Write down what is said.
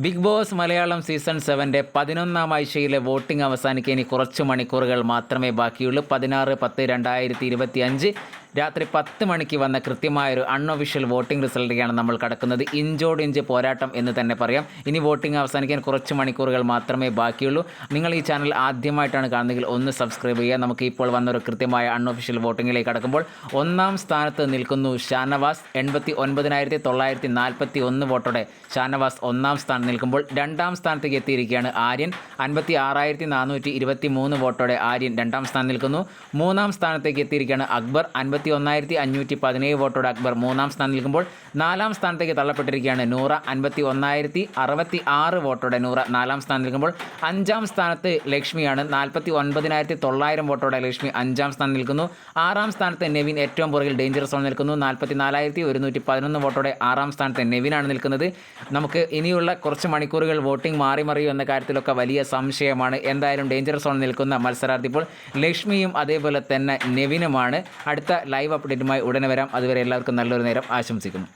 Big boss Malayalam season 7 11-ാം ആഴ്ചയിലെ voting അവസാനിക്കാൻ ഇനി കുറച്ച് മണിക്കൂറുകൾ മാത്രമേ ബാക്കിയുള്ളൂ. 16/10/2025 രാത്രി 10 മണിക്ക് വന്ന കൃത്യമായൊരു അൺഒഫീഷ്യൽ വോട്ടിംഗ് റിസൾട്ടിലേക്കാണ് നമ്മൾ കടക്കുന്നത്. ഇഞ്ചോടിഞ്ച് പോരാട്ടം എന്ന് തന്നെ പറയാം. ഇനി വോട്ടിംഗ് അവസാനിക്കാൻ കുറച്ച് മണിക്കൂറുകൾ മാത്രമേ ബാക്കിയുള്ളൂ. നിങ്ങൾ ഈ ചാനൽ ആദ്യമായിട്ടാണ് കാണുന്നതെങ്കിൽ ഒന്ന് സബ്സ്ക്രൈബ് ചെയ്യുക. നമുക്ക് ഇപ്പോൾ വന്നൊരു കൃത്യമായ അൺഒഫീഷ്യൽ വോട്ടിങ്ങിലേക്ക് കടക്കുമ്പോൾ 1-ാം സ്ഥാനത്ത് നിൽക്കുന്നു ഷാനവാസ്. 89,941 വോട്ടോടെ ഷാനവാസ് 1-ാം സ്ഥാനത്ത് നിൽക്കുമ്പോൾ 2-ാം സ്ഥാനത്തേക്ക് എത്തിയിരിക്കുകയാണ് ആര്യൻ. 56,423 വോട്ടോടെ ആര്യൻ 2-ാം സ്ഥാനത്ത് നിൽക്കുന്നു. 3-ാം സ്ഥാനത്തേക്ക് എത്തിയിരിക്കുകയാണ് അക്ബർ. 51,517 വോട്ടോടെ അക്ബർ 3-ാം സ്ഥാനത്ത് നിൽക്കുമ്പോൾ 4-ാം സ്ഥാനത്തേക്ക് തള്ളപ്പെട്ടിരിക്കുകയാണ് നൂറ. 51,066 വോട്ടോടെ നൂറ 4-ാം സ്ഥാനത്ത് നിൽക്കുമ്പോൾ 5-ാം സ്ഥാനത്ത് ലക്ഷ്മിയാണ്. 49,900 വോട്ടോടെ ലക്ഷ്മി 5-ാം സ്ഥാനത്ത് നിൽക്കുന്നു. 6-ാം സ്ഥാനത്ത് നെവിൻ ഏറ്റവും പുറകിൽ ഡേഞ്ചർ സോൺ നിൽക്കുന്നു. 44,111 വോട്ടോടെ 6-ാം സ്ഥാനത്ത് നെവിനാണ് നിൽക്കുന്നത്. നമുക്ക് ഇനിയുള്ള കുറച്ച് മണിക്കൂറുകൾ വോട്ടിംഗ് മാറി മറിയും എന്ന കാര്യത്തിലൊക്കെ വലിയ സംശയമാണ്. എന്തായാലും ഡേഞ്ചർ സോൺ നിൽക്കുന്ന മത്സരാർത്ഥി ഇപ്പോൾ ലക്ഷ്മിയും അതേപോലെ തന്നെ നെവിനുമാണ്. അടുത്ത ലൈവ് അപ്ഡേറ്റുമായി ഉടനെ വരാം. അതുവരെ എല്ലാവർക്കും നല്ലൊരു നേരം ആശംസിക്കുന്നു.